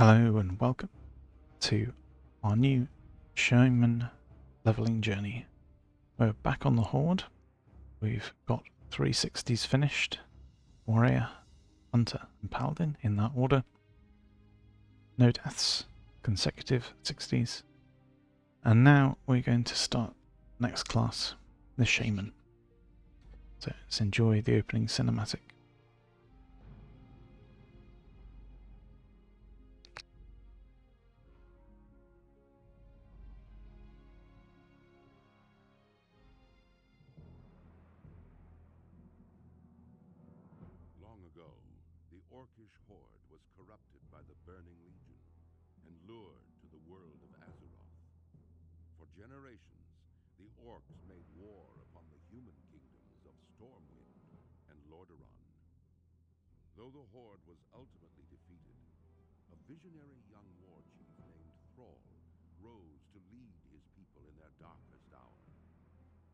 Hello and welcome to our new Shaman leveling journey. We're back on the Horde. We've got 360s finished. Warrior, Hunter and Paladin in that order. No deaths, consecutive 60s. And now we're going to start next class, the Shaman. So let's enjoy the opening cinematic. Long ago, the Orcish horde was corrupted by the Burning Legion and lured to the world of Azeroth. For generations, the Orcs made war upon the human kingdoms of Stormwind and Lordaeron. Though the horde was ultimately defeated, a visionary young war chief named Thrall rose to lead his people in their darkest hour.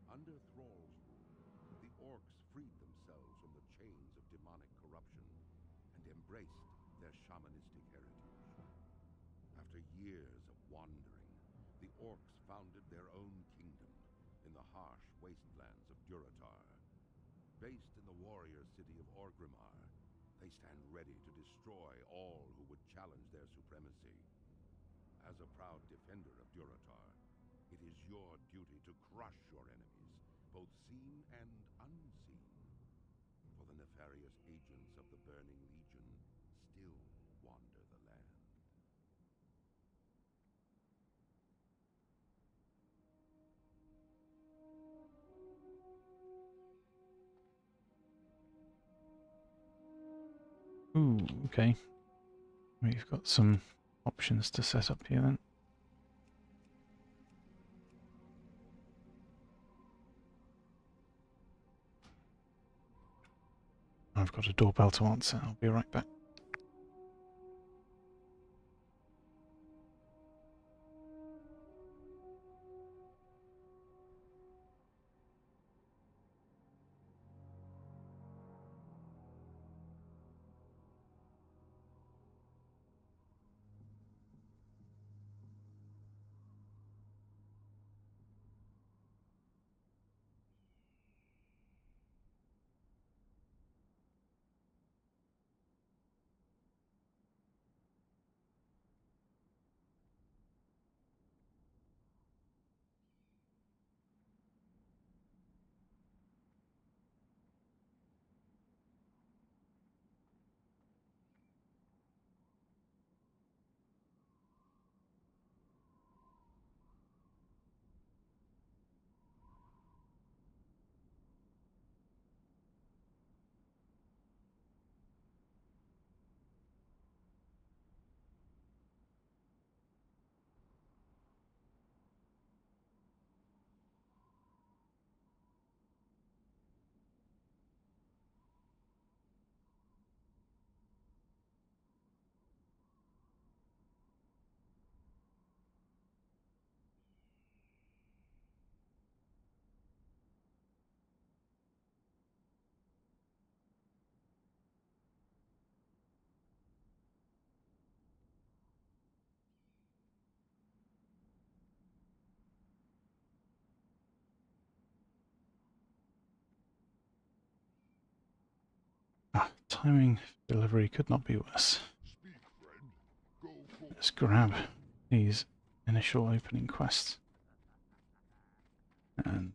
Under Thrall's rule, the Orcs freed themselves from the chains of demonic corruption and embraced their shamanistic heritage. After years of wandering, the Orcs founded their own kingdom in the harsh wastelands of Durotar. Based in the warrior city of Orgrimmar, they stand ready to destroy all who would challenge their supremacy. As a proud defender of Durotar, it is your duty to crush your enemies, both seen and unseen. For the nefarious agents of the Burning Legion still wander the land. Ooh, okay. We've got some options to set up here then. I've got a doorbell to answer. I'll be right back. Timing delivery could not be worse. Let's grab these initial opening quests. And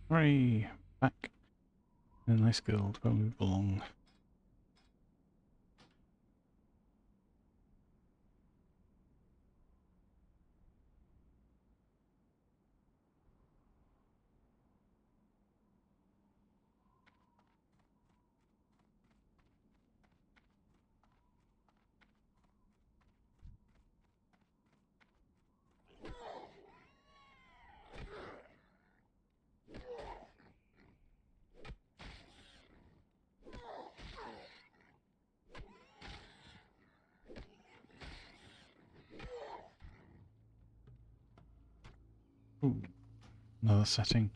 Hooray! Back in a nice guild where we belong. Ooh, another setting.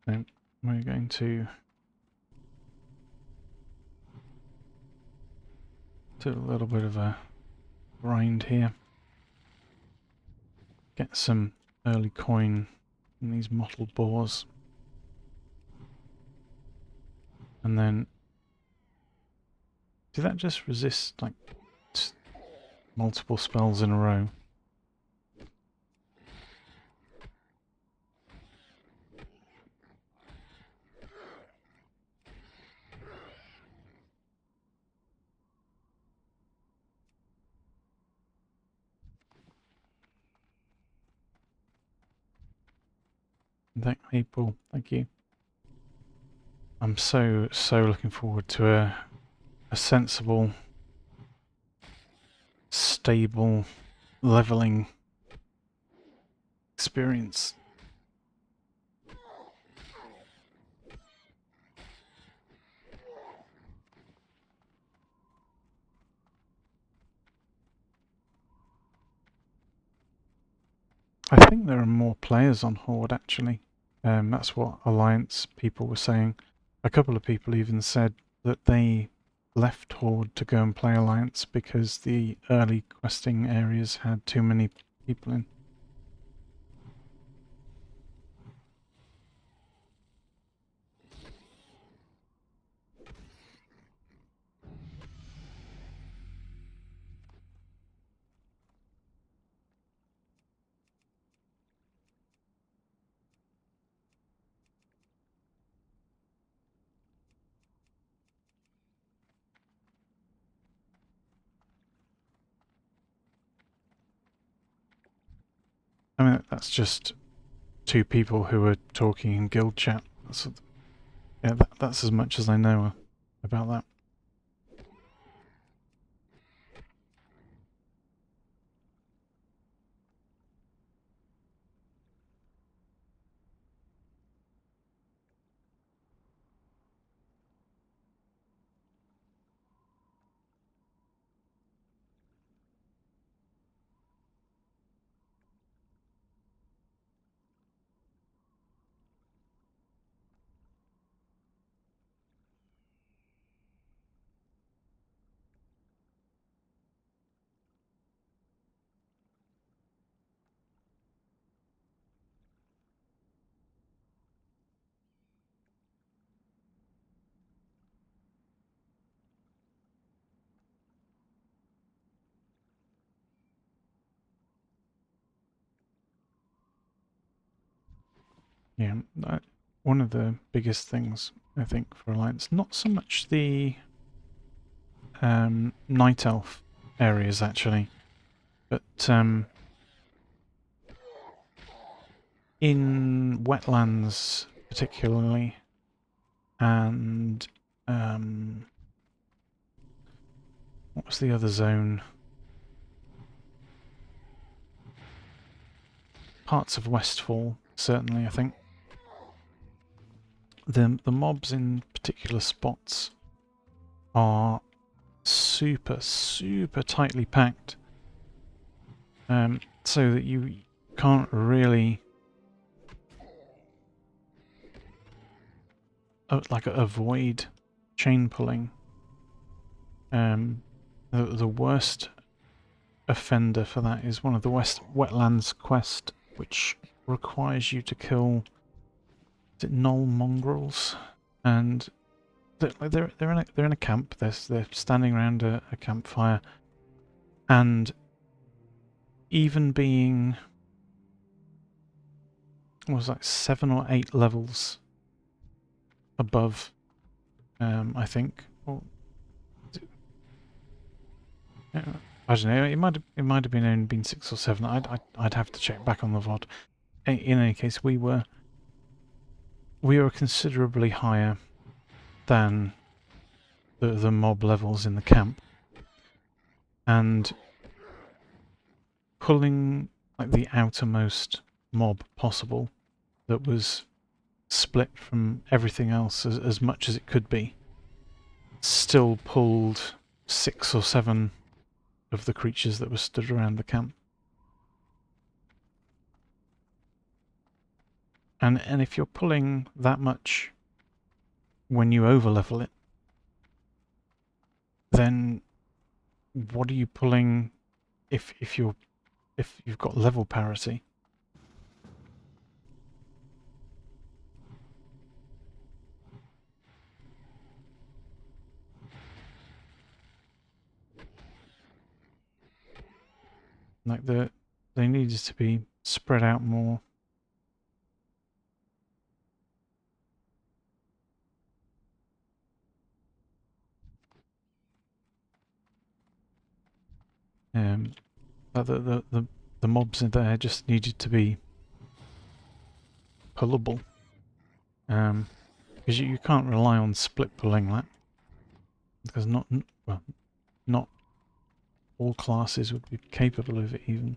Then we're going to do a little bit of a grind here. Get some early coin in these mottled boars. And then did that just resist like multiple spells in a row? Thank people, thank you. I'm so looking forward to a sensible, stable leveling experience. I think there are more players on Horde actually. That's what Alliance people were saying. A couple of people even said that they left Horde to go and play Alliance because the early questing areas had too many people in. I mean, that's just two people who were talking in guild chat. Yeah, that's as much as I know about that. Yeah, one of the biggest things I think for Alliance, not so much the Night Elf areas actually, but in wetlands particularly, and what was the other zone? Parts of Westfall, certainly, I think. The mobs in particular spots are super, super tightly packed, so that you can't really like avoid chain pulling. The worst offender for that is one of the Wetlands quest, which requires you to kill, is it Knoll mongrels, and they're in a camp. They're standing around a campfire, and even being, what was that, 7 or 8 levels above, I think. Or, I don't know. It might have been only been 6 or 7. I'd have to check back on the VOD. In any case, we were considerably higher than the mob levels in the camp, and pulling like the outermost mob possible that was split from everything else as much as it could be still pulled 6 or 7 of the creatures that were stood around the camp. And if you're pulling that much when you overlevel it, then what are you pulling if you've got level parity? Like they needed to be spread out more. But the mobs in there just needed to be pullable. Because you can't rely on split pulling that. Because not all classes would be capable of it even.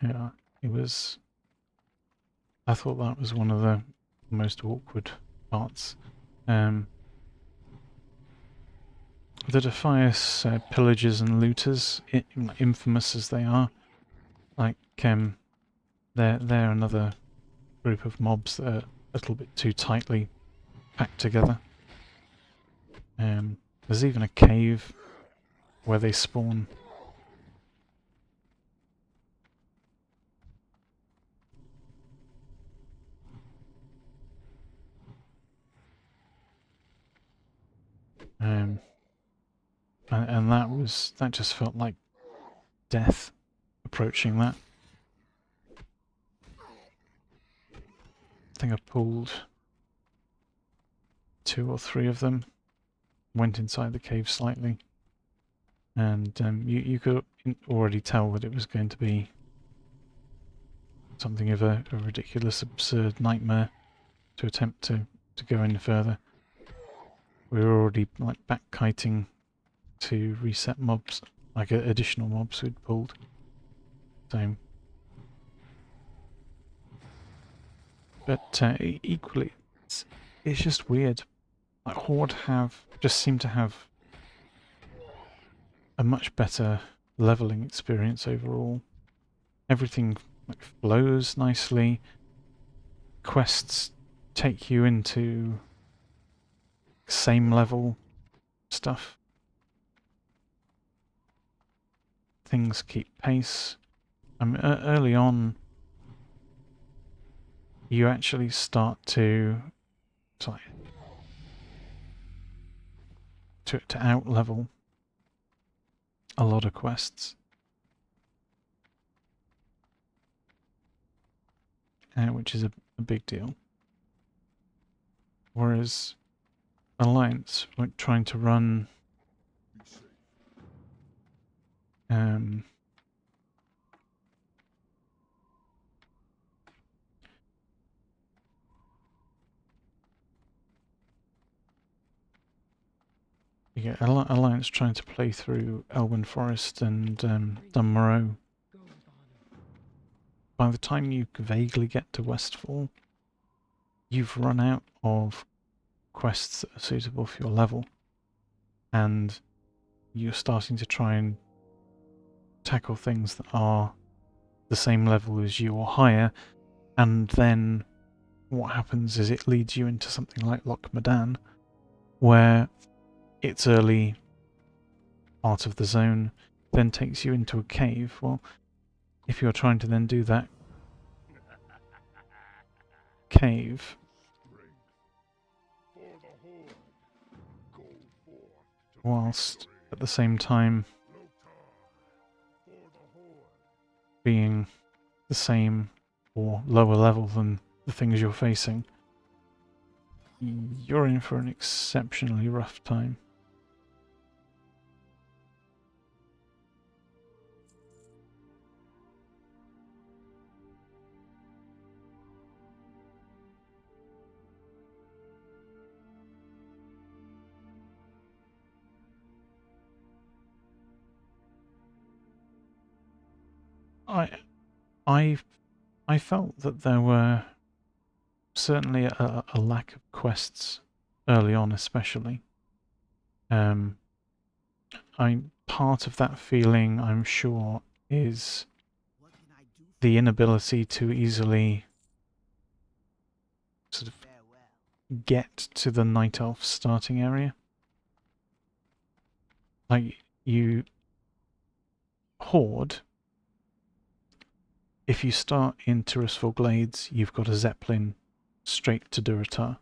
Yeah, it was. I thought that was one of the most awkward parts. The Defias pillagers and looters, infamous as they are, like they're another group of mobs that are a little bit too tightly packed together. There's even a cave where they spawn. And that just felt like death approaching that. I think I pulled 2 or 3 of them, went inside the cave slightly, and you could already tell that it was going to be something of a ridiculous, absurd nightmare to attempt to go any further. We were already like back kiting to reset mobs, like additional mobs we'd pulled. So, but equally, it's just weird. Like Horde just seem to have a much better leveling experience overall. Everything like flows nicely. Quests take you into same level stuff. Things keep pace. I mean, early on, you actually start to out level a lot of quests, which is a big deal. Whereas Alliance, like trying to run yeah, Alliance trying to play through Elwyn Forest and Dunmoreau. By the time you vaguely get to Westfall, you've run out of quests that are suitable for your level, and you're starting to try and tackle things that are the same level as you or higher, and then what happens is it leads you into something like Loch Modan, where its early part of the zone then takes you into a cave. Well, if you're trying to then do that cave whilst at the same time being the same or lower level than the things you're facing, you're in for an exceptionally rough time. I felt that there were certainly a lack of quests early on, especially. Part of that feeling, I'm sure, is the inability to easily sort of get to the Night Elf starting area. Like, you Horde, if you start in Tirisfal Glades, you've got a Zeppelin straight to Durotar.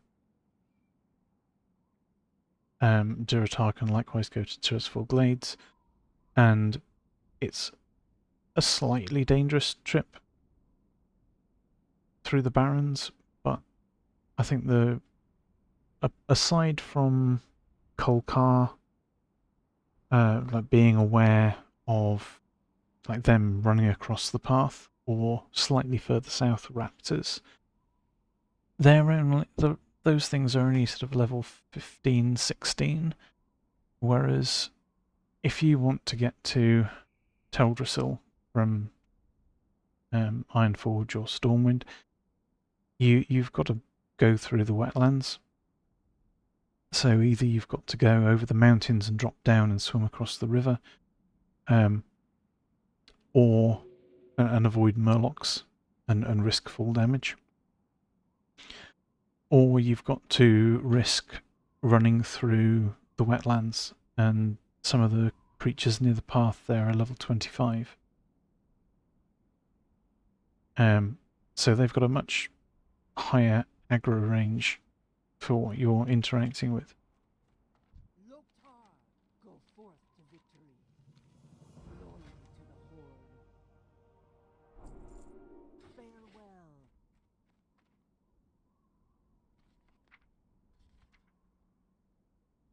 Durotar can likewise go to Tirisfal Glades, and it's a slightly dangerous trip through the Barrens, but I think aside from Kolkar, like being aware of like them running across the path, or slightly further south raptors, they're only those things are only sort of level 15, 16, whereas if you want to get to Teldrassil from Ironforge or Stormwind, you've got to go through the wetlands. So either you've got to go over the mountains and drop down and swim across the river, or and avoid murlocs and risk fall damage, or you've got to risk running through the wetlands, and some of the creatures near the path there are level 25. So they've got a much higher aggro range for what you're interacting with. Go forth to victory. Glory to the Horde.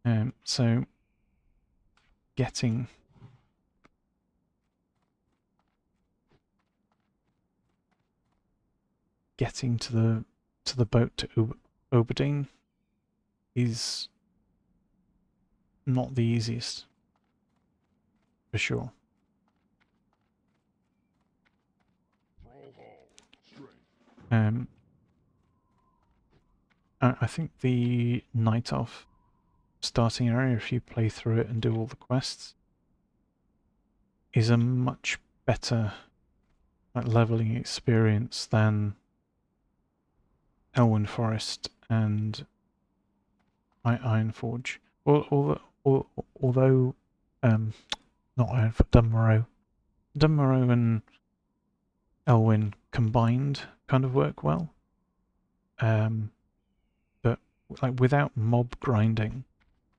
Farewell. So getting to the boat to Oberdeen is not the easiest, for sure. I think the Night Elf starting area, if you play through it and do all the quests, is a much better leveling experience than Elwyn Forest and Iron Forge. Although, not Iron Forge, Dunmorrow and Elwyn combined kind of work well. But like without mob grinding,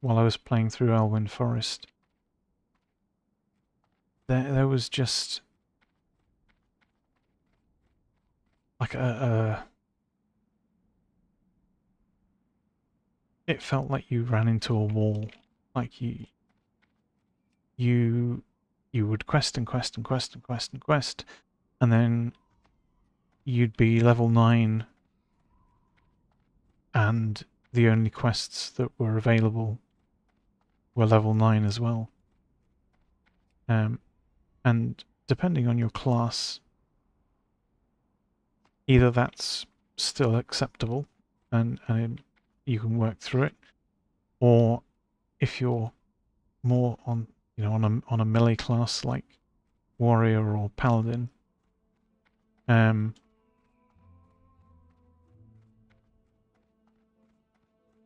while I was playing through Elwyn Forest, there was just like it felt like you ran into a wall. Like you would quest and quest and quest and quest and quest, and then you'd be level 9 and the only quests that were available were level 9 as well. And depending on your class, either that's still acceptable and you can work through it, or if you're more on on a melee class like warrior or paladin,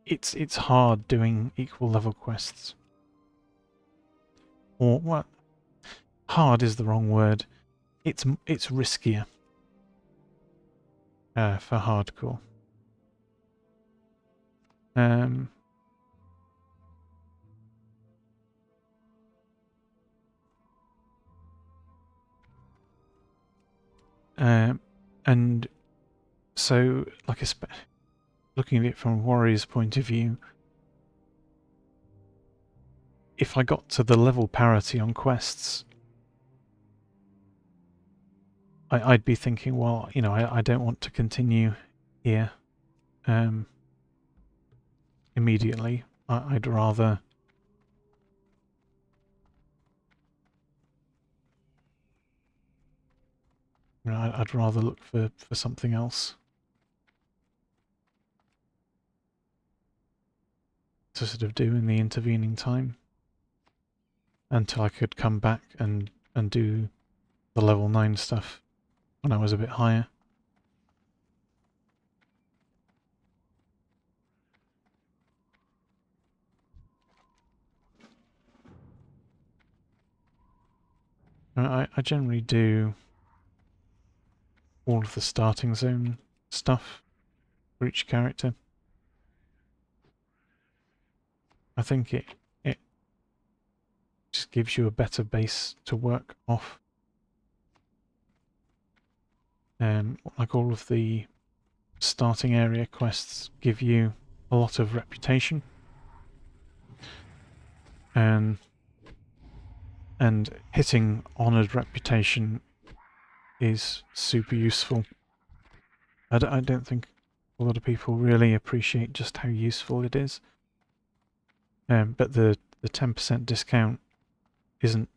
it's hard doing equal level quests. Or what? Hard is the wrong word. It's riskier for hardcore. And so, like, looking at it from a warrior's point of view, if I got to the level parity on quests, I'd be thinking, well, I don't want to continue here immediately. I'd rather I'd rather look for something else to sort of do in the intervening time until I could come back and do the level 9 stuff when I was a bit higher. I generally do all of the starting zone stuff for each character. I think it just gives you a better base to work off. Like all of the starting area quests give you a lot of reputation. And hitting honoured reputation is super useful. I don't think a lot of people really appreciate just how useful it is. But the 10% discount isn't.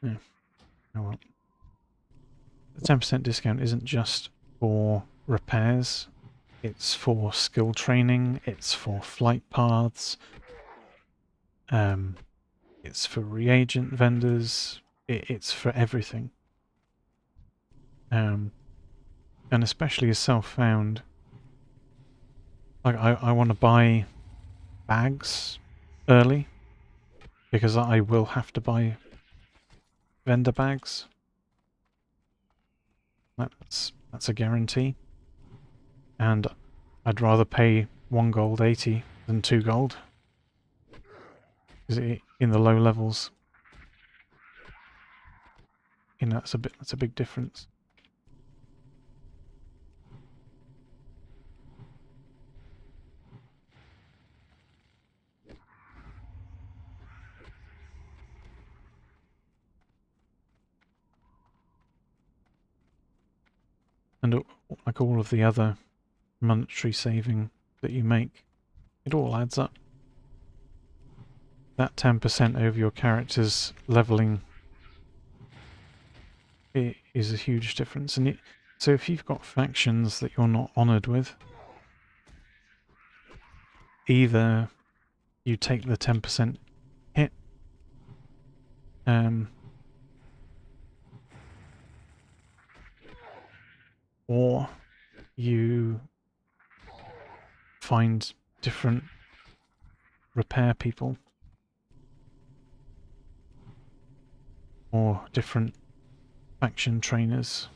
Yeah. Oh well. The 10% discount isn't just for repairs. It's for skill training. It's for flight paths. It's for reagent vendors. It's for everything. And especially as self-found, like I want to buy bags early because I will have to buy vendor bags. That's a guarantee. And I'd rather pay 1 gold 80 than 2 gold. Because in the low levels, that's a big difference. And like all of the other monetary saving that you make, it all adds up. That 10% over your character's leveling is a huge difference. And so if you've got factions that you're not honoured with, either you take the 10% hit, or you find different repair people or different faction trainers.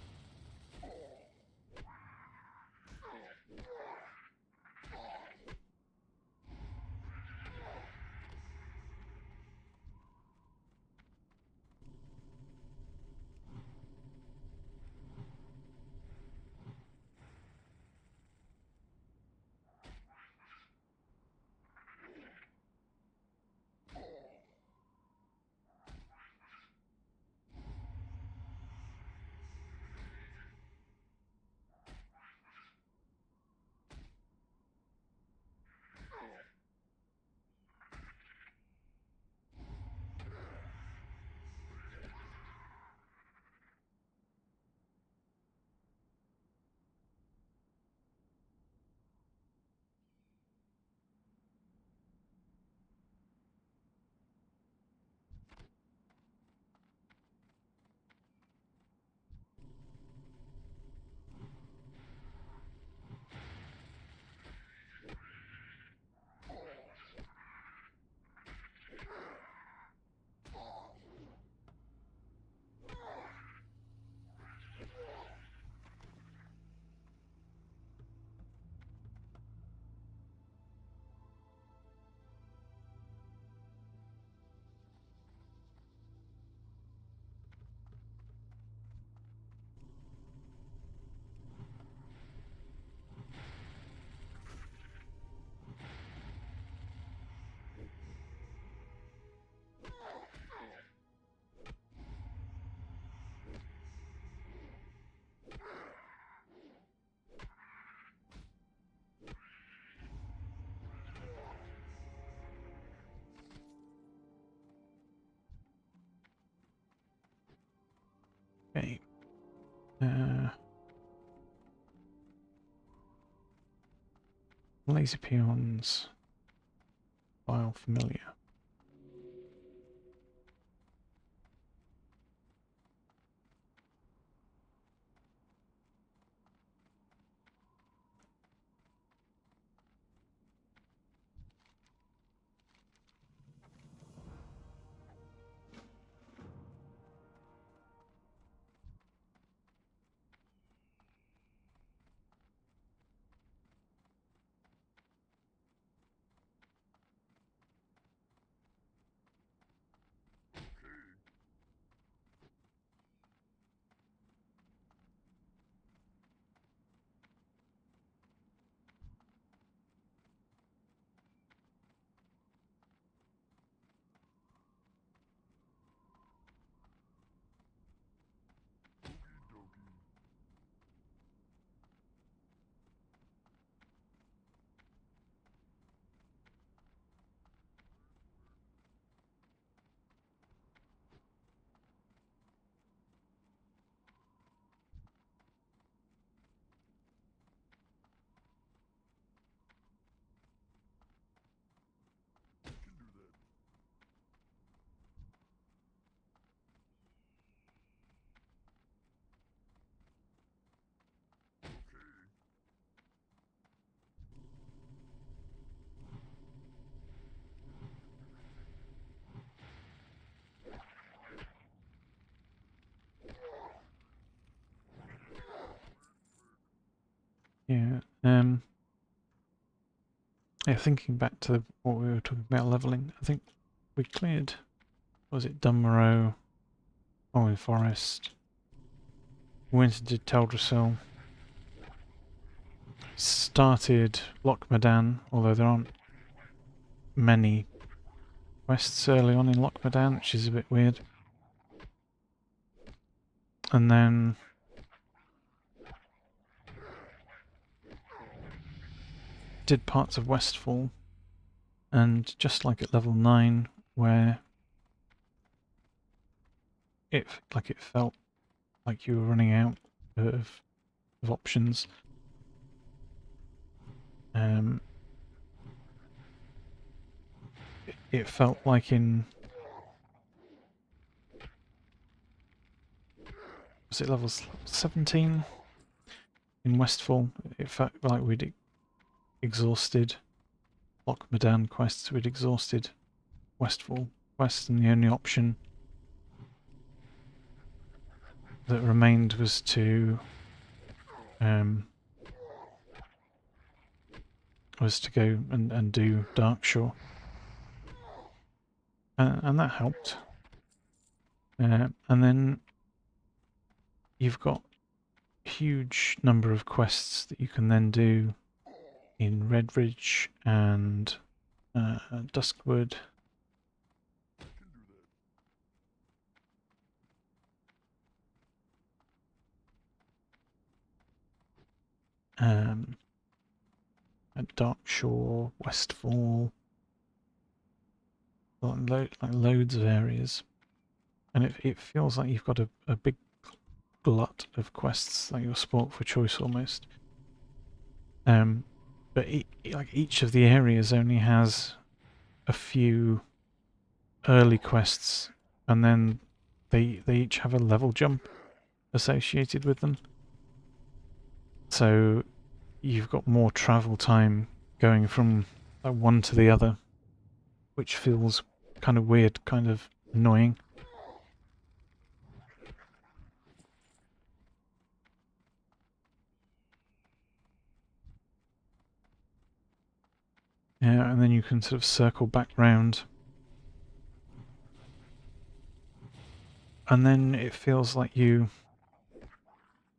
Okay. Laser peons. File familiar. Yeah. Yeah, thinking back to what we were talking about leveling, I think we cleared, was it Dunmorrow, Falling Forest, went and did Teldrassil, started Loch Modan, although there aren't many quests early on in Loch Modan, which is a bit weird. And then did parts of Westfall, and just like at level 9, where it felt like you were running out of options. It felt like in, was it level 17? in Westfall. It felt like we'd exhausted Loch Modan quests, we'd exhausted Westfall quests, and the only option that remained was to go and do Darkshore, and that helped. And then you've got a huge number of quests that you can then do in Redridge and Duskwood. At Darkshore, Westfall, like loads of areas, and it feels like you've got a big glut of quests, like your sport for choice almost. But like each of the areas only has a few early quests, and then they each have a level jump associated with them. So you've got more travel time going from like one to the other, which feels kind of weird, kind of annoying. Yeah, and then you can sort of circle back round. And then it feels like you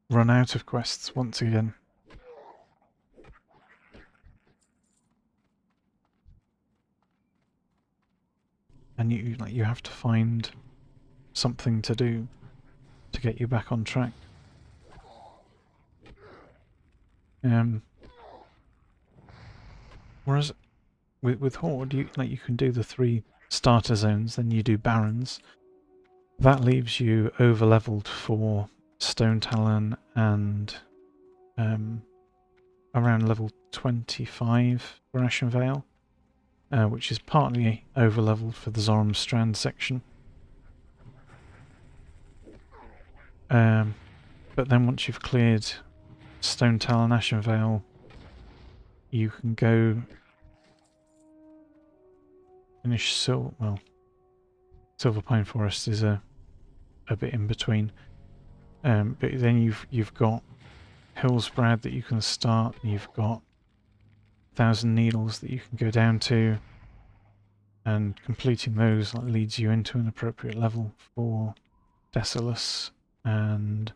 run out of quests once again. And you have to find something to do to get you back on track. Whereas with Horde, you can do the 3 starter zones, then you do Barons. That leaves you over-leveled for Stone Talon and around level 25 for Ashen Vale, which is partly over-leveled for the Zoram Strand section. But then once you've cleared Stone Talon, Ashen Vale, you can go finish Silver Pine Forest is a bit in between. But then you've got Hillsbrad that you can start, and you've got 1,000 Needles that you can go down to, and completing those leads you into an appropriate level for Desolus and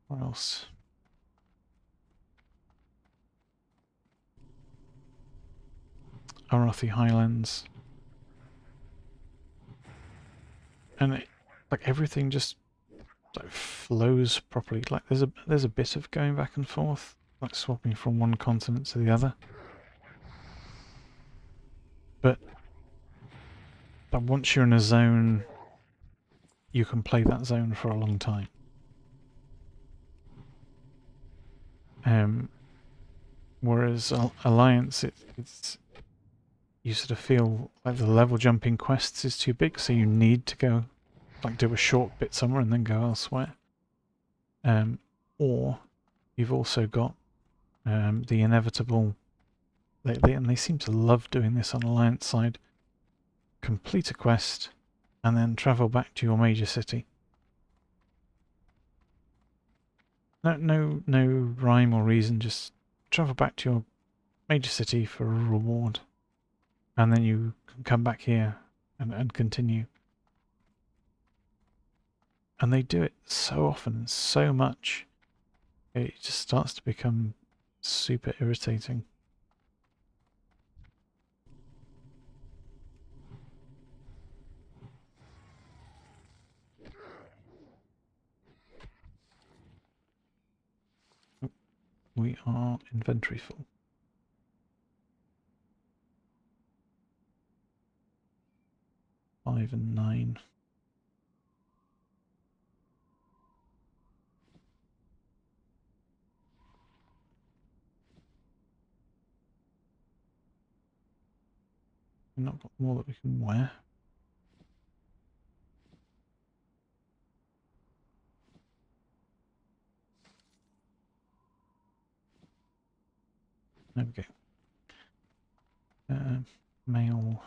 what else? Arathi Highlands. And like everything just like flows properly. Like there's a bit of going back and forth, like swapping from one continent to the other. But once you're in a zone, you can play that zone for a long time. Whereas Alliance, it's you sort of feel like the level jumping quests is too big, so you need to go like do a short bit somewhere and then go elsewhere. Or you've also got the inevitable. They seem to love doing this on Alliance side. Complete a quest and then travel back to your major city. No rhyme or reason. Just travel back to your major city for a reward, and then you can come back here and continue. And they do it so often and so much, it just starts to become super irritating. We are inventory full. Five and 9. We've not got more that we can wear. There we go. Mail.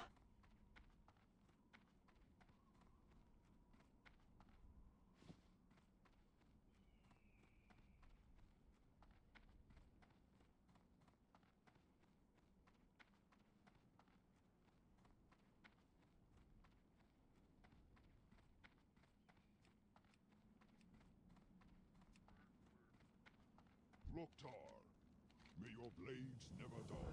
Loktar, may your blades never dull.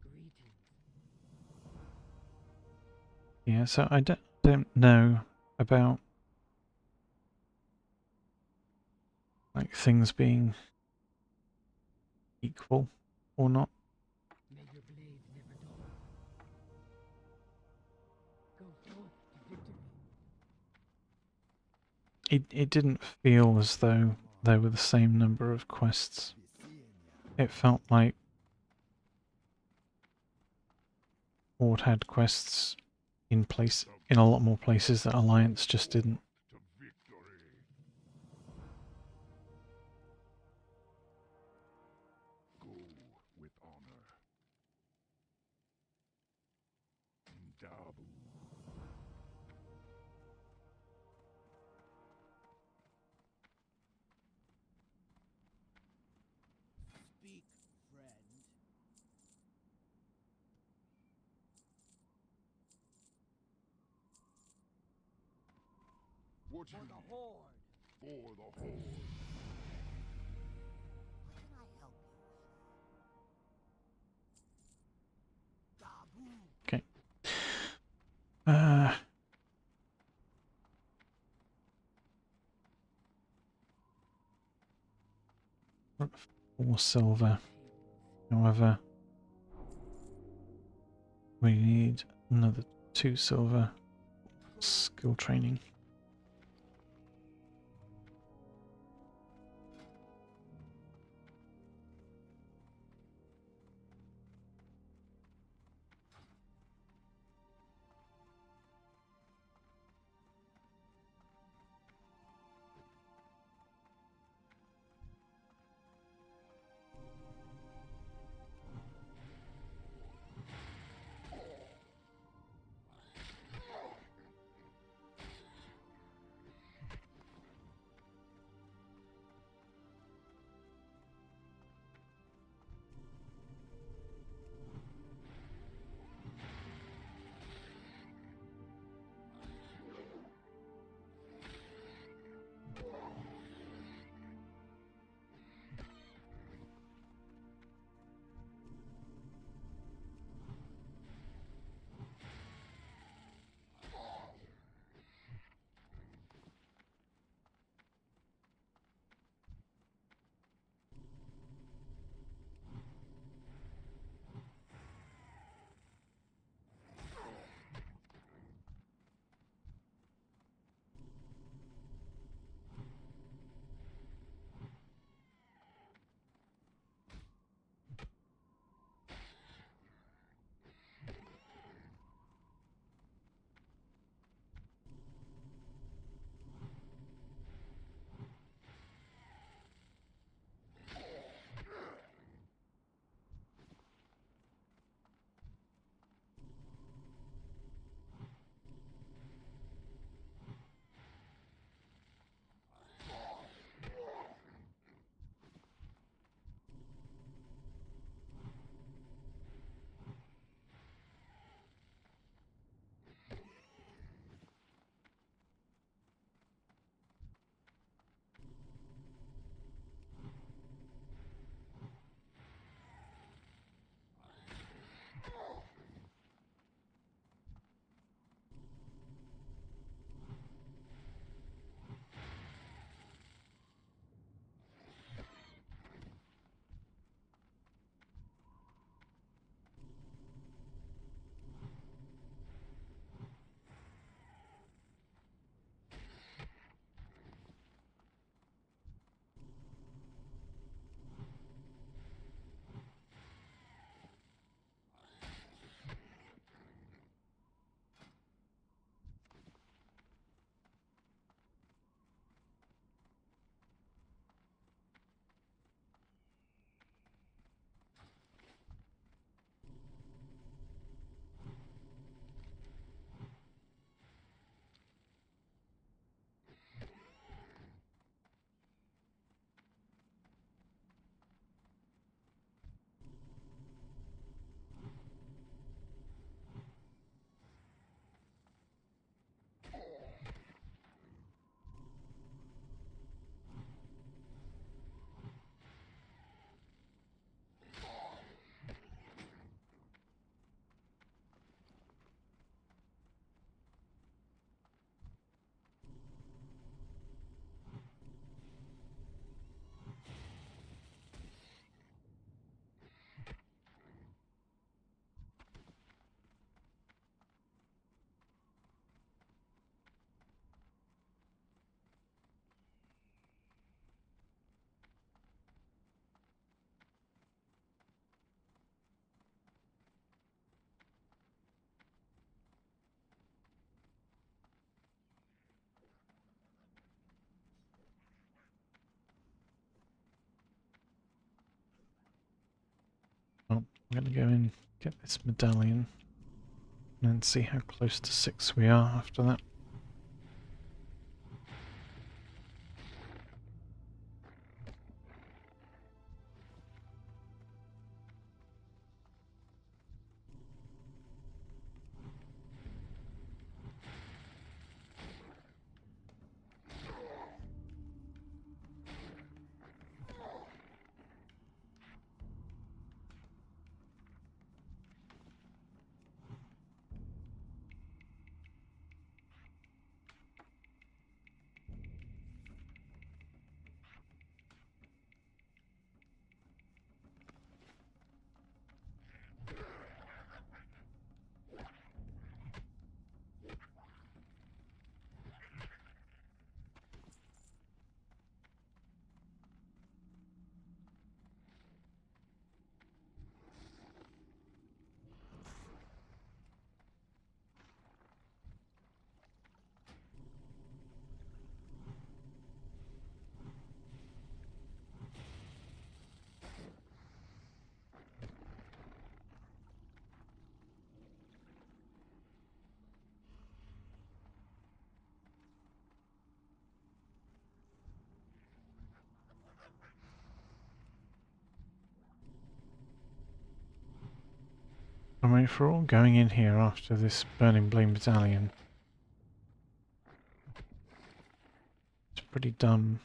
Greetings. Yeah, so I don't know about like things being equal or not. May your blades never dull. Go forth to victory. It didn't feel as though there were the same number of quests. It felt like Horde had quests in a lot more places that Alliance just didn't. To victory. Go with honor. Dabu. Speak, friend. What For you the need? Horde. For the Horde. What can I help you with? Dabu. Okay. Uh, 4 silver. However, we need another 2 silver skill training. I'm going to go in, get this medallion, and then see how close to 6 we are after that. I mean, if we're all going in here after this Burning Blade medallion, it's pretty dumb.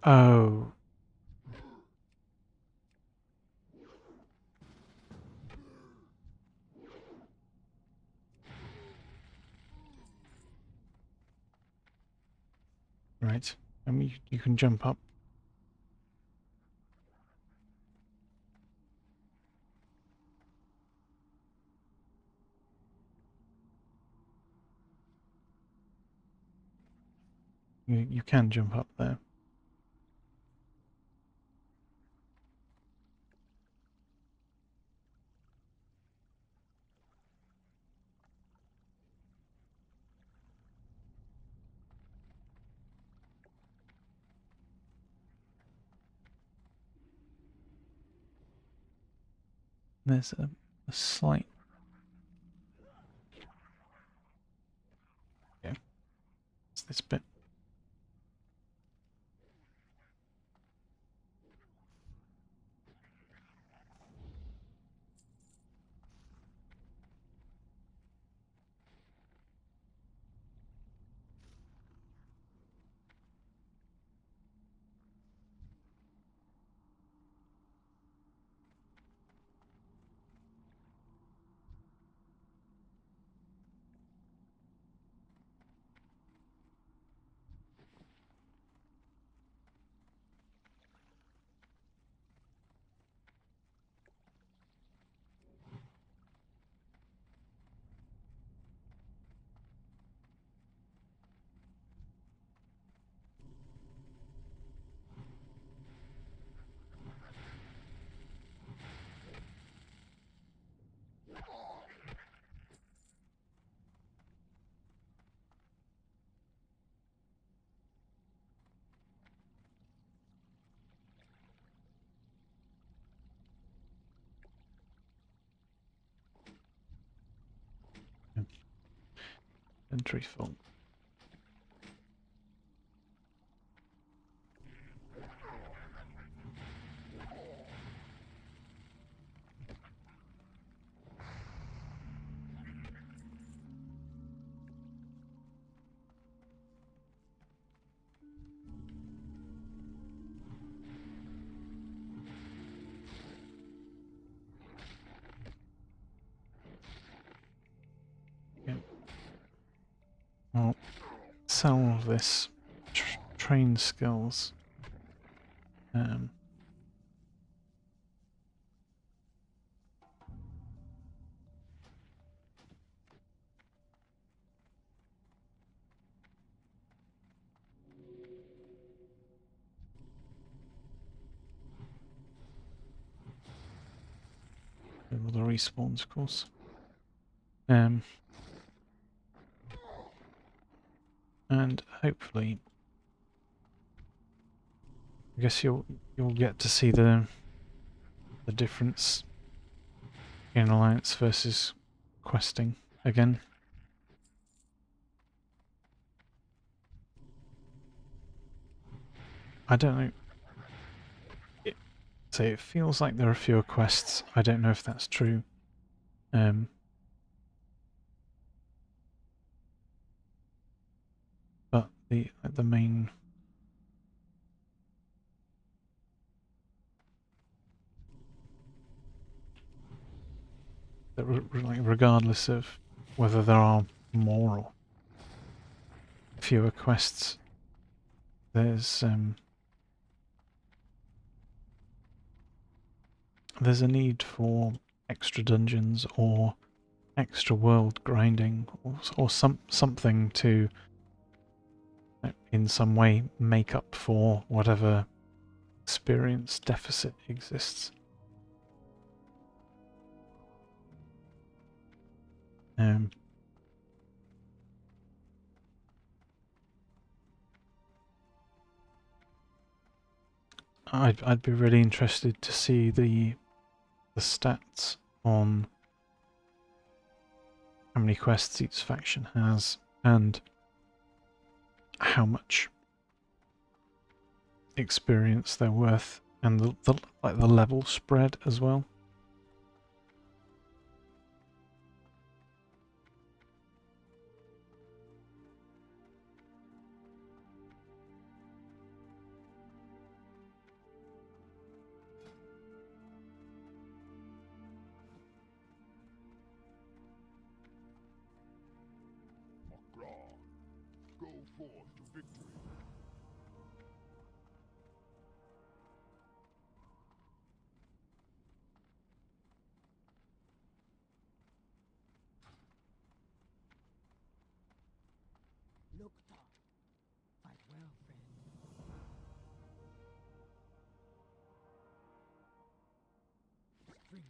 Oh. Right. I mean, you can jump up. You can jump up there. There's a slight... Yeah. It's this bit. Entry full. Yeah. Well, sell all of this. Train skills. Um, all the respawns, of course. And hopefully, I guess you'll get to see the difference in Alliance versus questing again. I don't know. So it feels like there are fewer quests. I don't know if that's true. But the main like regardless of whether there are more or fewer quests, there's a need for extra dungeons or extra world grinding or something to in some way make up for whatever experience deficit exists. I'd be really interested to see the stats on how many quests each faction has and how much experience they're worth, and the level spread as well. Go forth to victory. Look, Thor. Fight well, friend. Drink.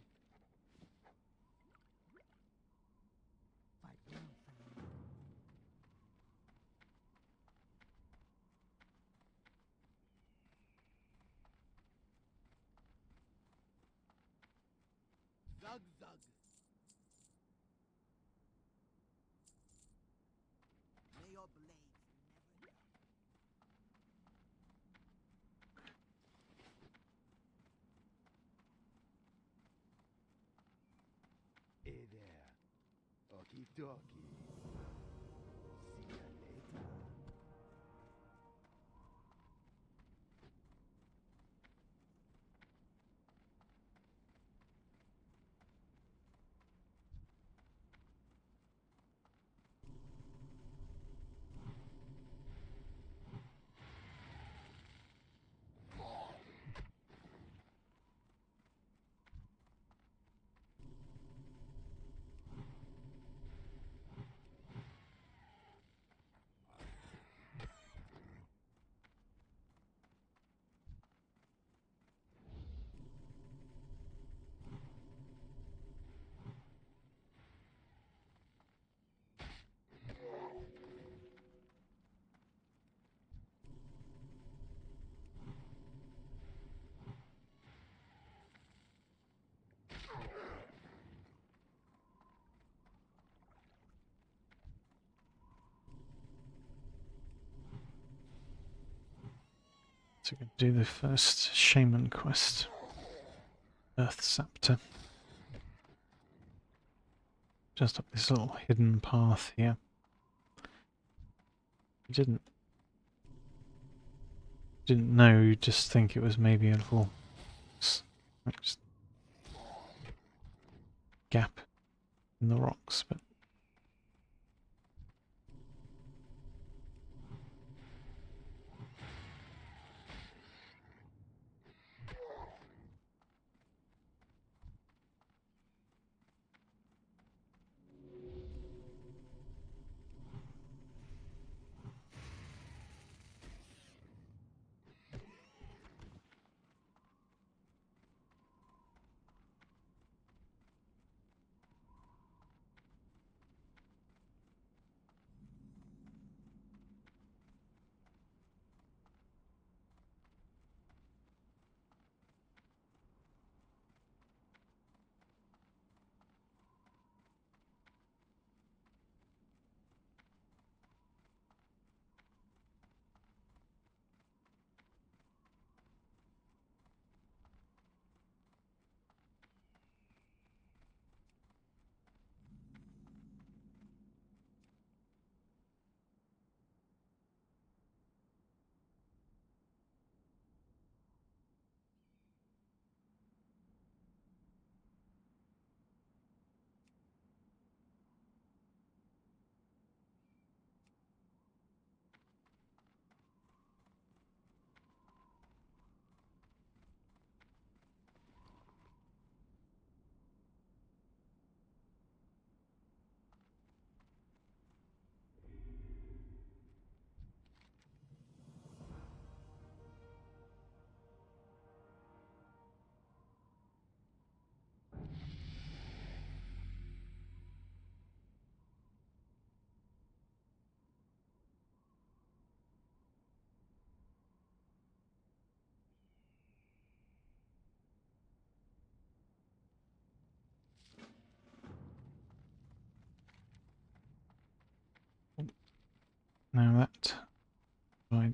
Fight well, friend. Zug zug. May your blades never die. Hey there. Okie dokie. See ya later. So we can do the first Shaman quest. Earth Scepter. Just up this little hidden path here. You didn't know, you just think it was maybe a little just gap in the rocks, but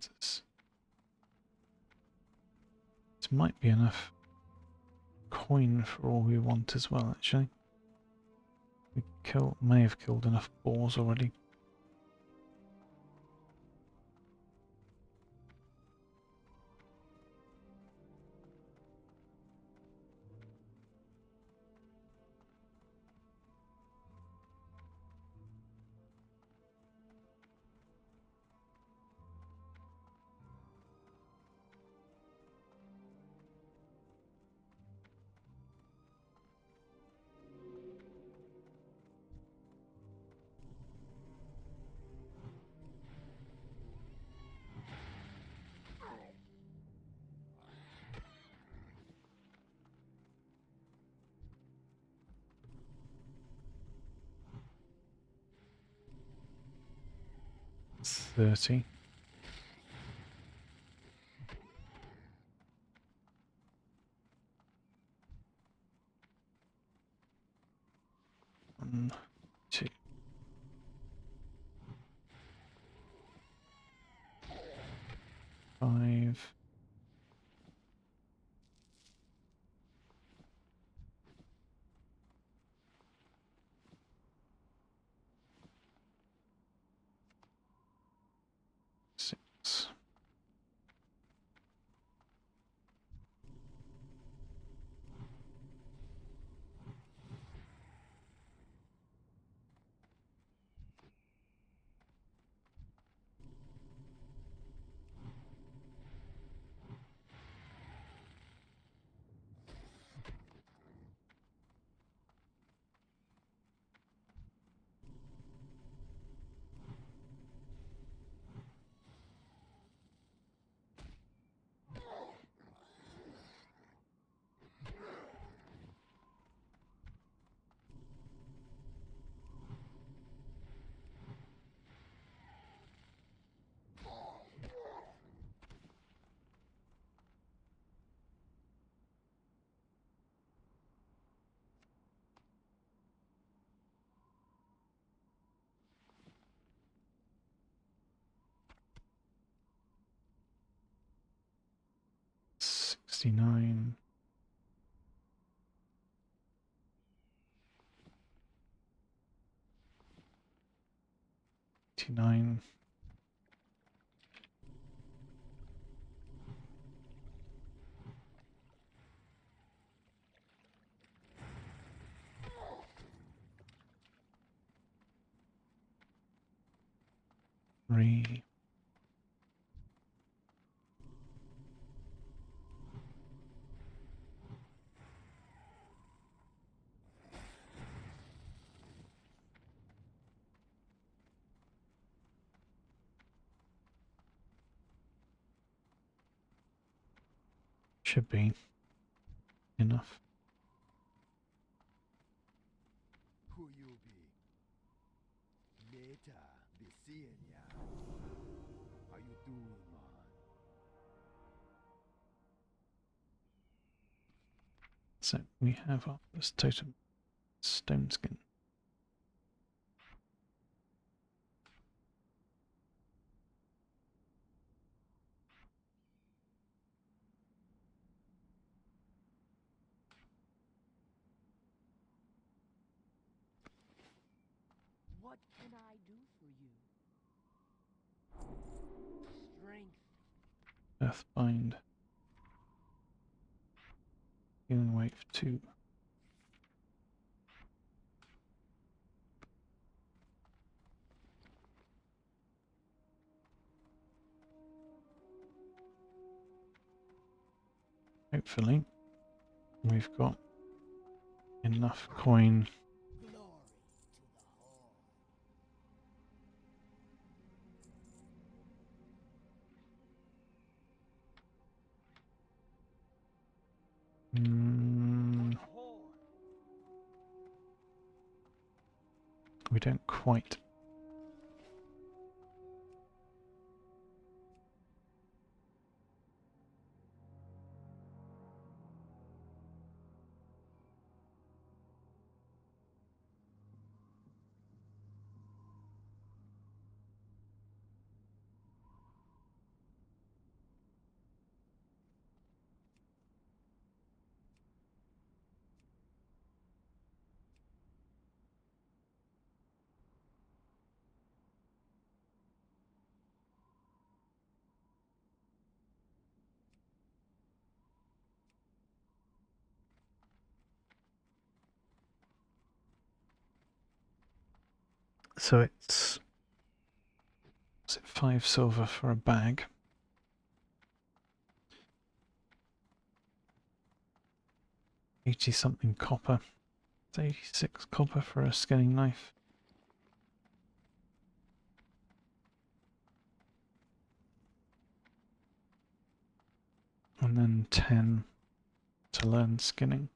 defenses. This might be enough coin for all we want as well, actually. We may have killed enough boars already. It's 30. One, two. Five. Six. $69. 89. Three. Should be enough. Who you be? Later, be seeing ya. How you doing, man? So we have our first totem, stone skin. What can I do for you? Strength. Earthbind. Healing wave 2. Hopefully we've got enough coin. Glory to the whole. We don't quite. So it's, is it 5 silver for a bag? 80 something copper. It's 86 copper for a skinning knife. And then 10 to learn skinning.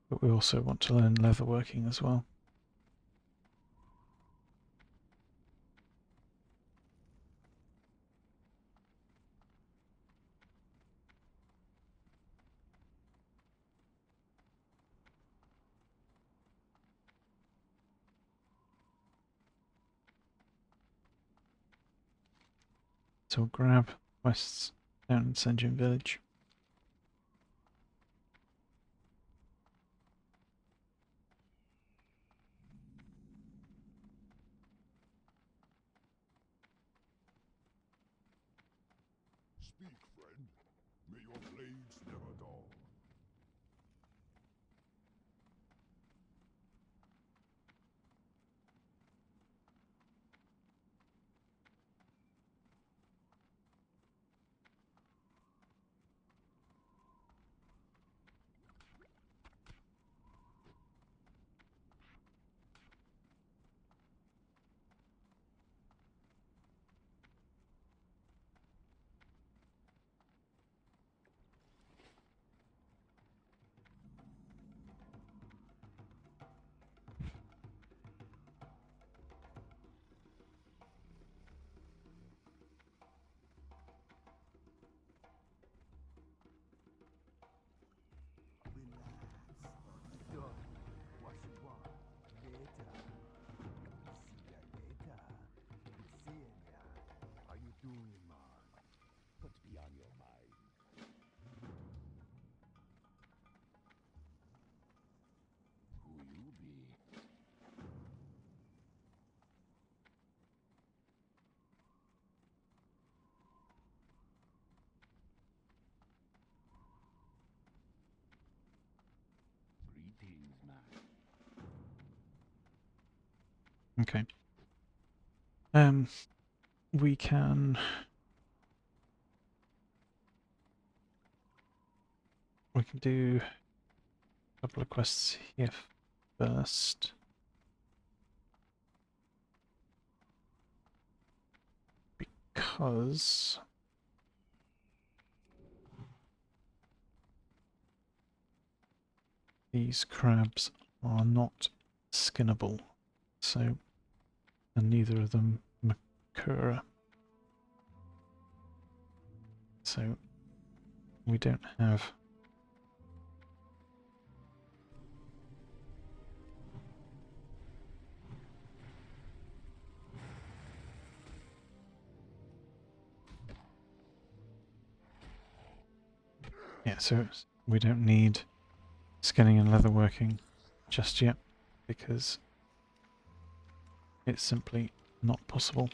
But we also want to learn leatherworking as well. So we'll grab quests down in St. John Village. Speak, friend. May your blades never dull. Done. What you want? Later. See ya later. Seeing ya. How you doing, man? Put me on your mind. Who you be? Greetings, man. Okay. We can do a couple of quests here first. Because these crabs are not skinnable. So, and neither of them Makura. So we don't have so we don't need skinning and leatherworking just yet because it's simply not possible.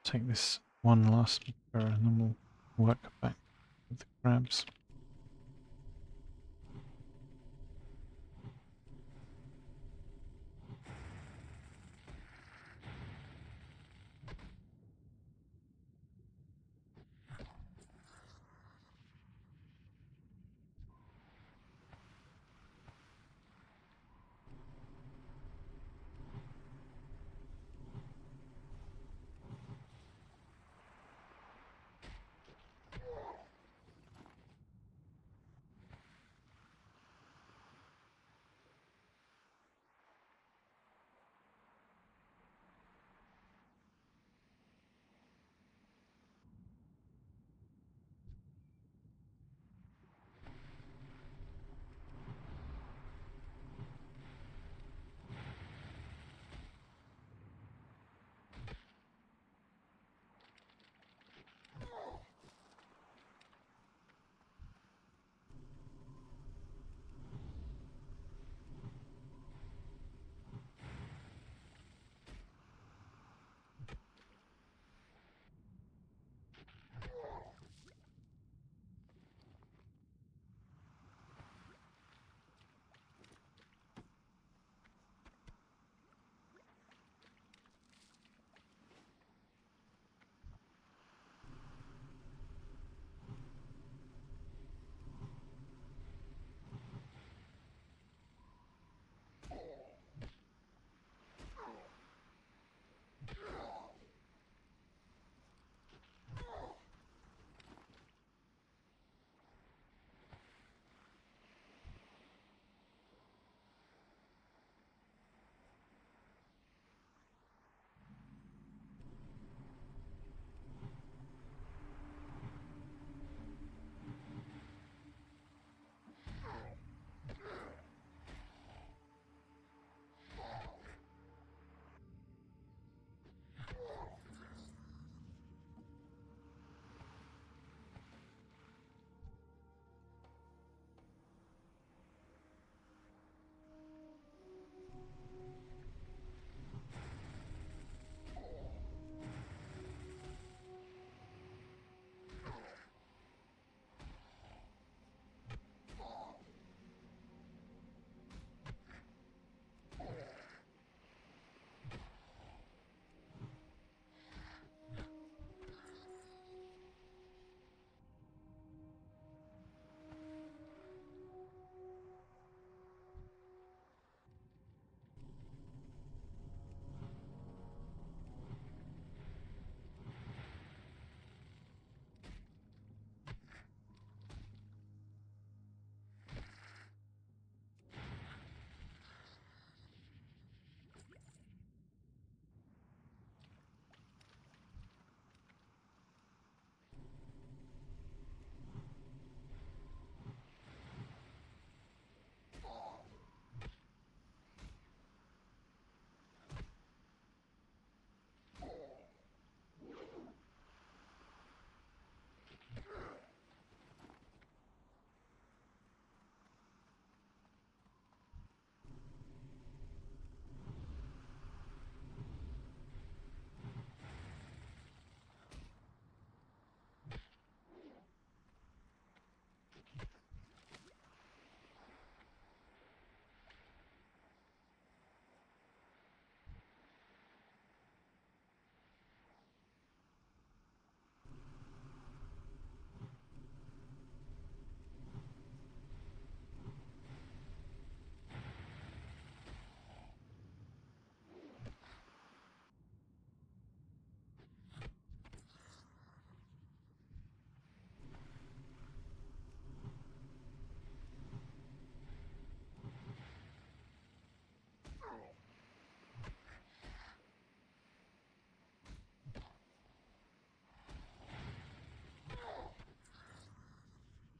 take this one last mirror and then we'll work back with the crabs.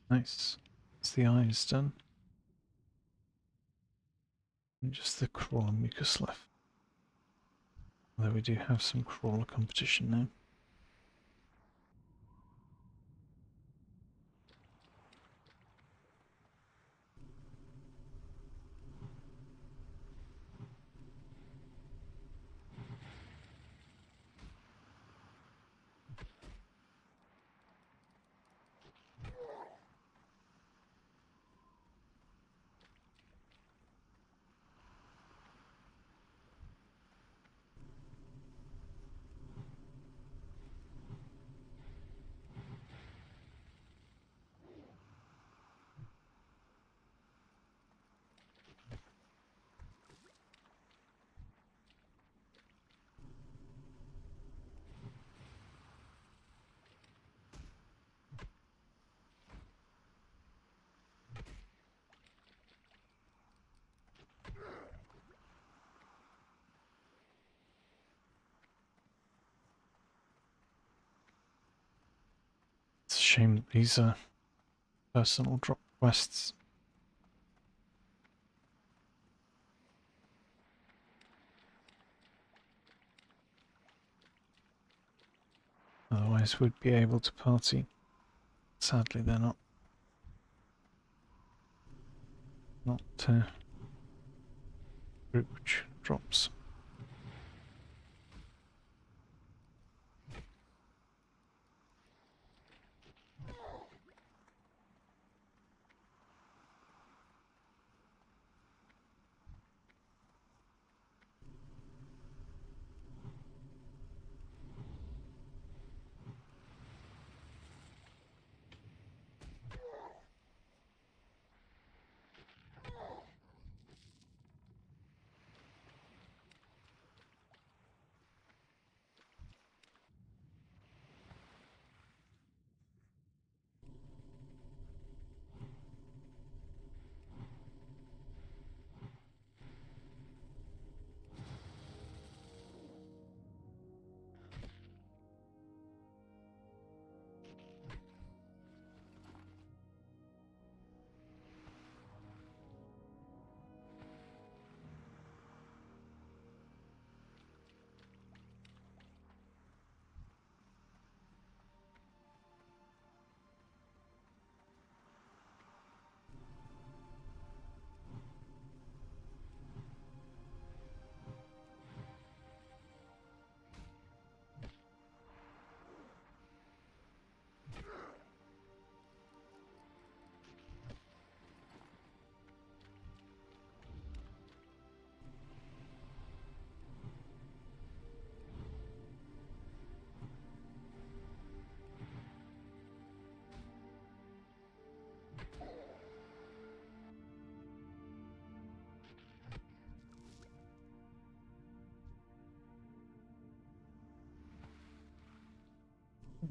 Nice. That's the eyes done. And just the crawler mucus left. Although we do have some crawler competition now. Shame that these are personal drop quests. Otherwise we'd be able to party. Sadly they're not. Not group drops.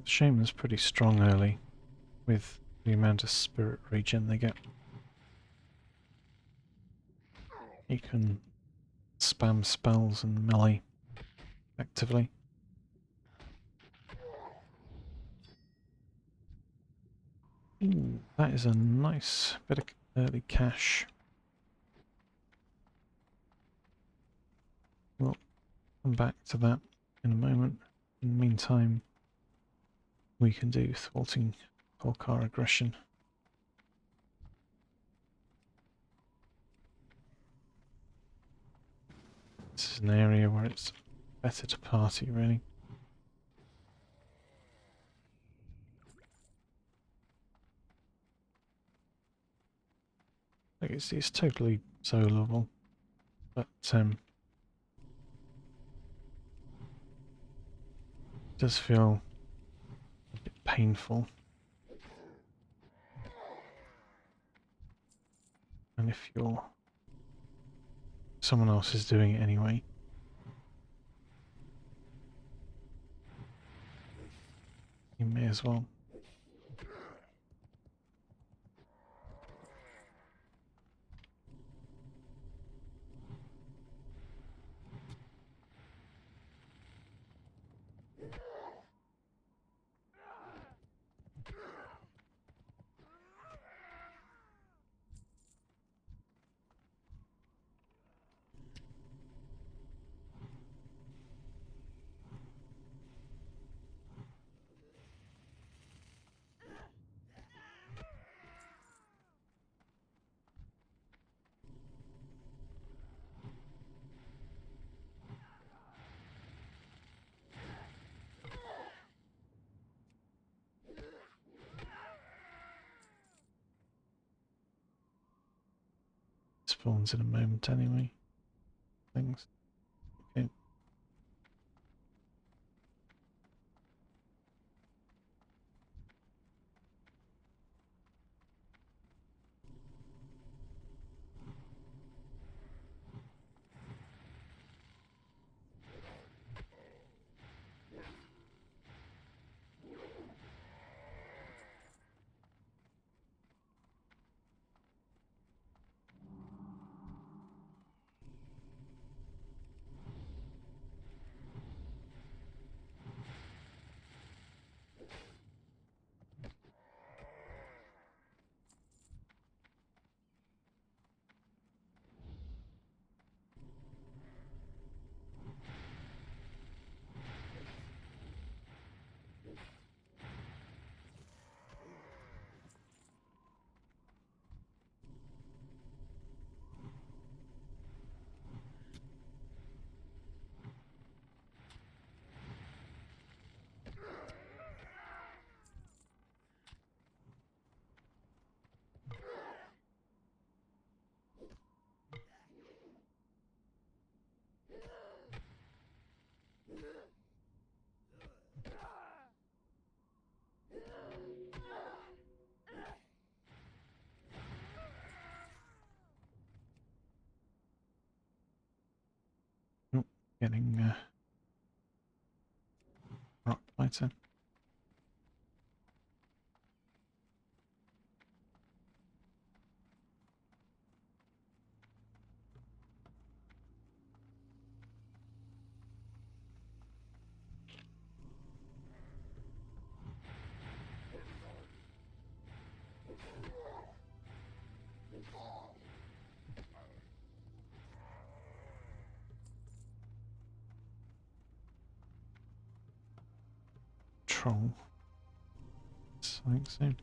Shaman's pretty strong early with the amount of spirit regen they get. He can spam spells and melee actively. Ooh, that is a nice bit of early cash. We'll come back to that in a moment. In the meantime, we can do thwarting Polkar aggression. This is an area where it's better to party, really. Like it's totally soloable, but it does feel a bit painful. And if someone else is doing it anyway, you may as well. Spawns in a moment anyway. Things. Okay. getting rock fighter. Troll. Something soon.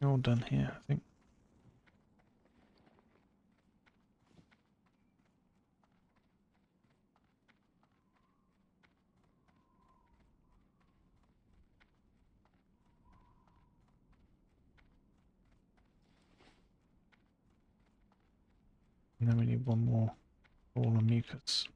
You're all done here, I think. And then we need one more ball of mucus.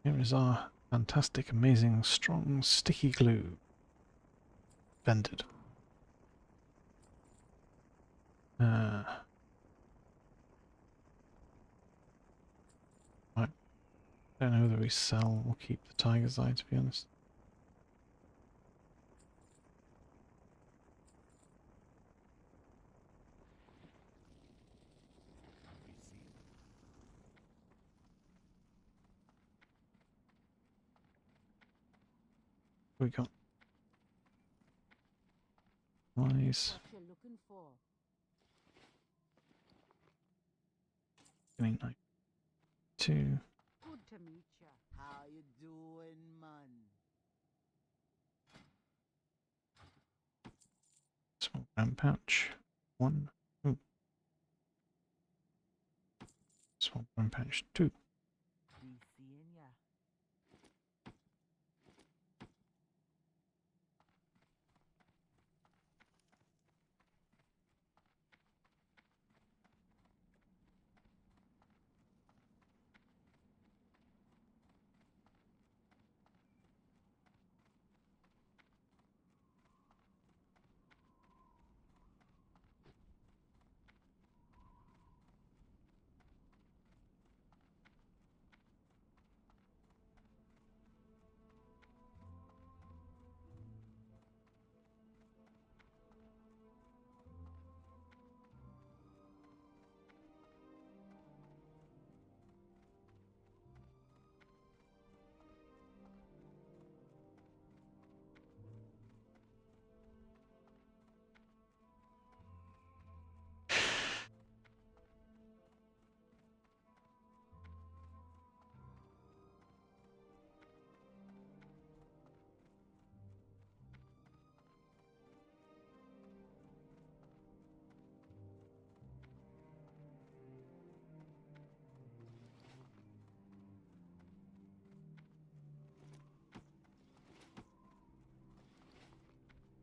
Here is our fantastic, amazing, strong, sticky glue. Vented. Right. Don't know whether we sell or keep the tiger's eye, to be honest. We got eyes. What you looking for? Getting 92. Good to meet ya. How you doing, man? Small brown pouch. 1. Ooh. Small brown pouch. 2. Be seeing ya.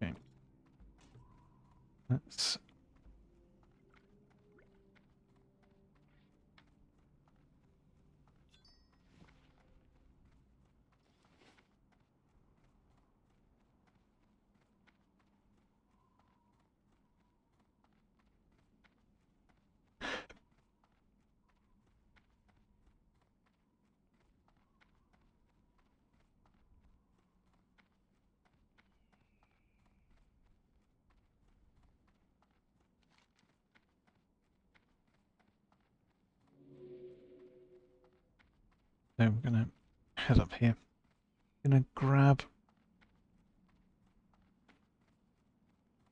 Okay. Let's So we're going to head up here. Going to grab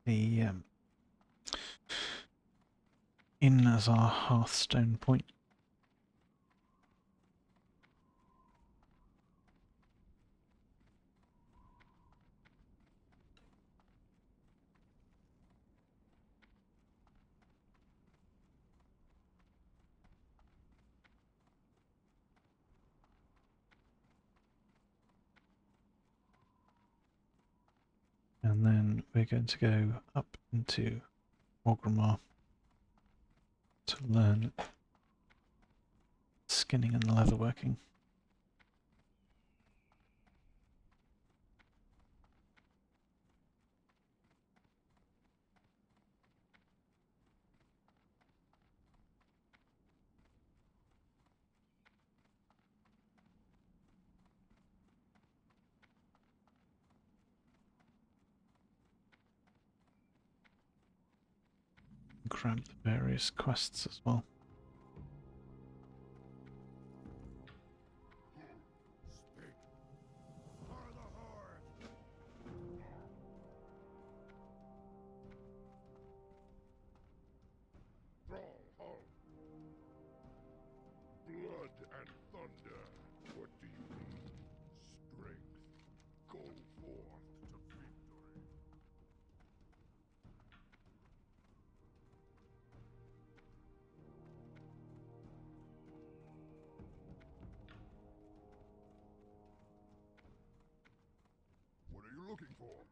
the inn as our hearthstone point. And then we're going to go up into Orgrimmar to learn skinning and leatherworking. Grab the various quests as well. Speak for the Horde! Stronghold! Blood and thunder! What do you need? Strength. Go forth to victory. What are you looking for?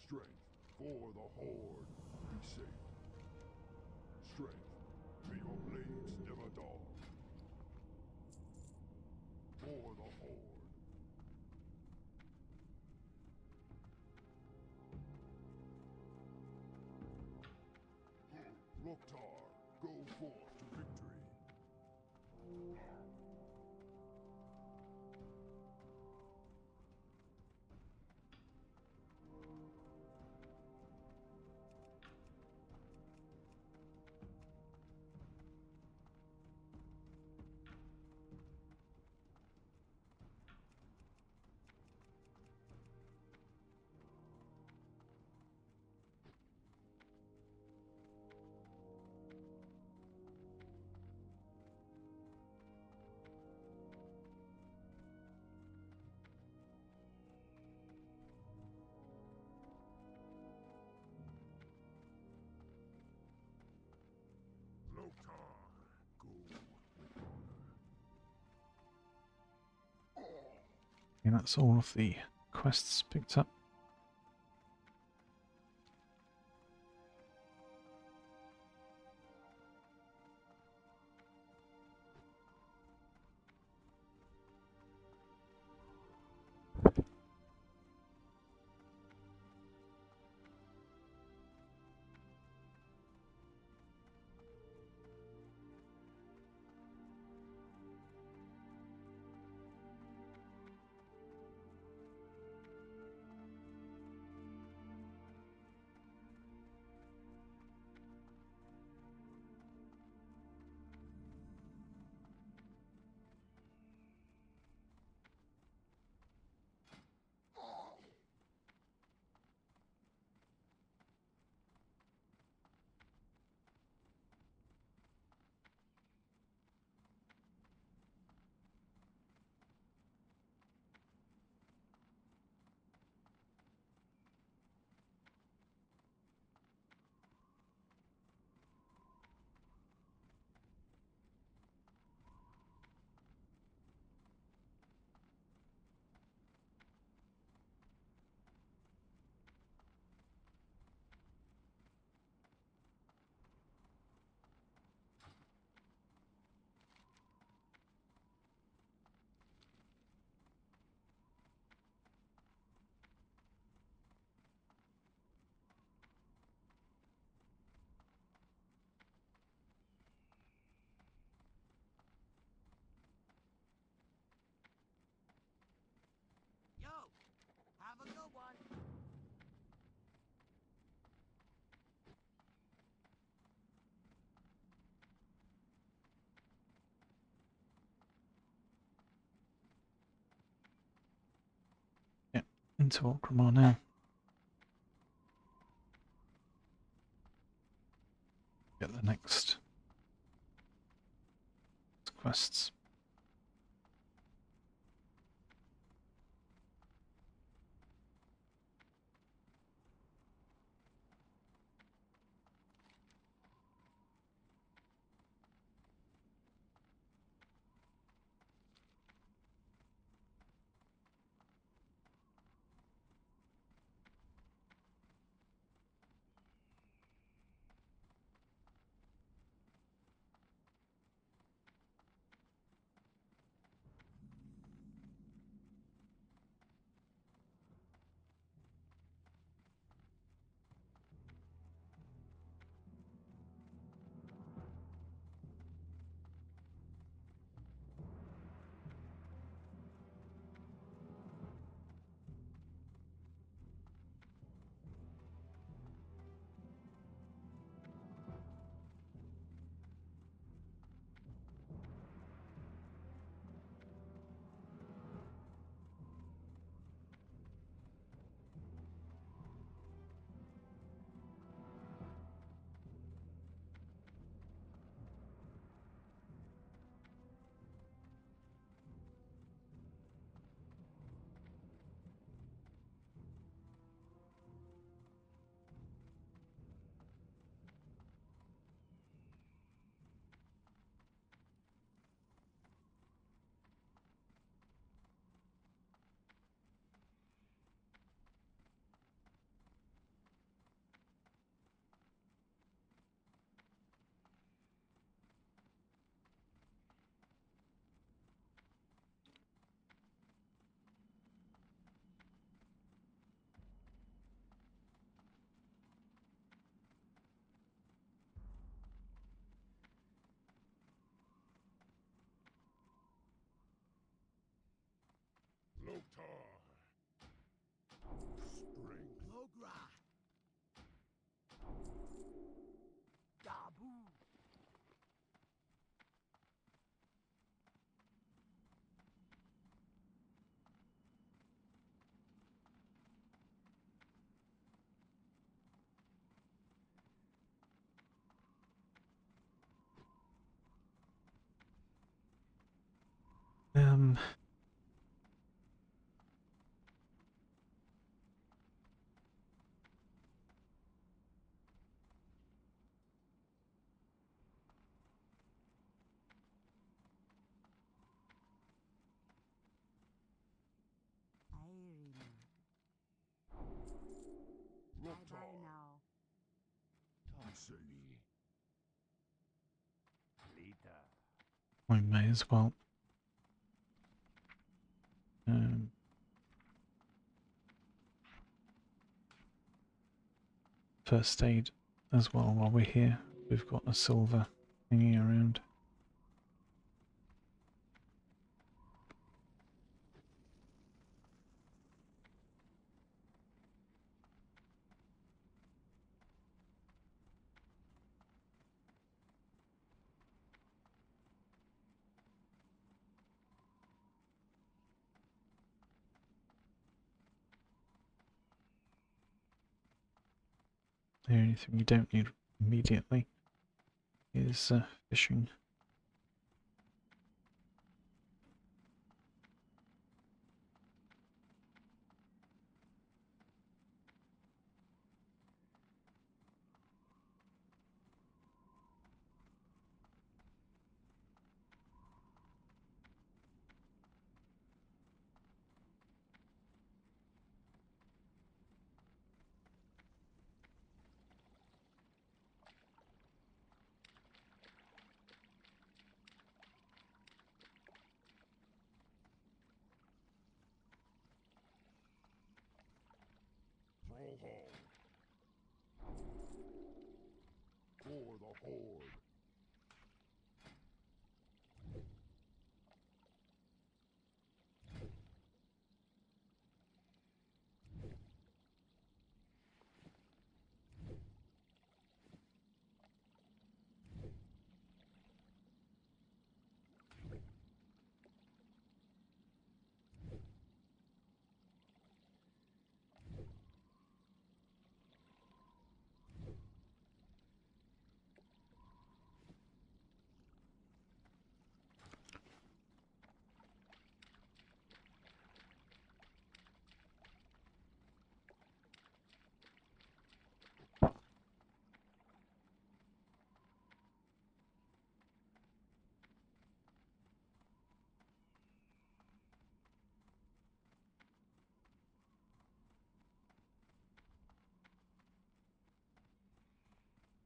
Strength for the Horde. Be safe. Strength. May your blades never dull. For the Horde. think that's all of the quests picked up. Yo, have a good one. Yeah, into Orgrimmar now. Get the next quests. Silly. Later. I may as well. First aid as well while we're here. We've got a silver hanging around. The only thing you don't need immediately is fishing. Trollhall. For the Horde.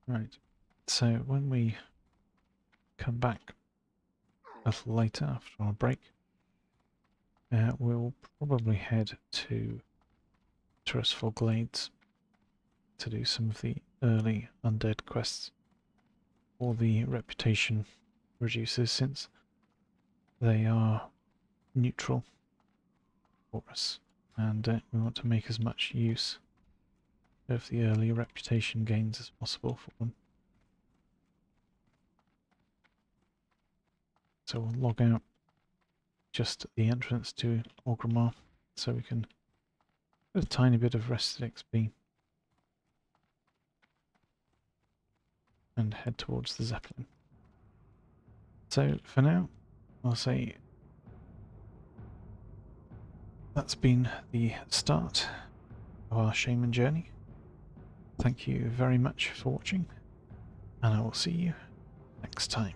Right, so when we come back a little later after our break, we'll probably head to Trustful Glades to do some of the early undead quests for the reputation reducers, since they are neutral for us, and we want to make as much use of the early reputation gains as possible for them. So we'll log out just at the entrance to Orgrimmar so we can get a tiny bit of rested XP and head towards the Zeppelin. So for now, I'll say that's been the start of our Shaman journey. Thank you very much for watching, and I will see you next time.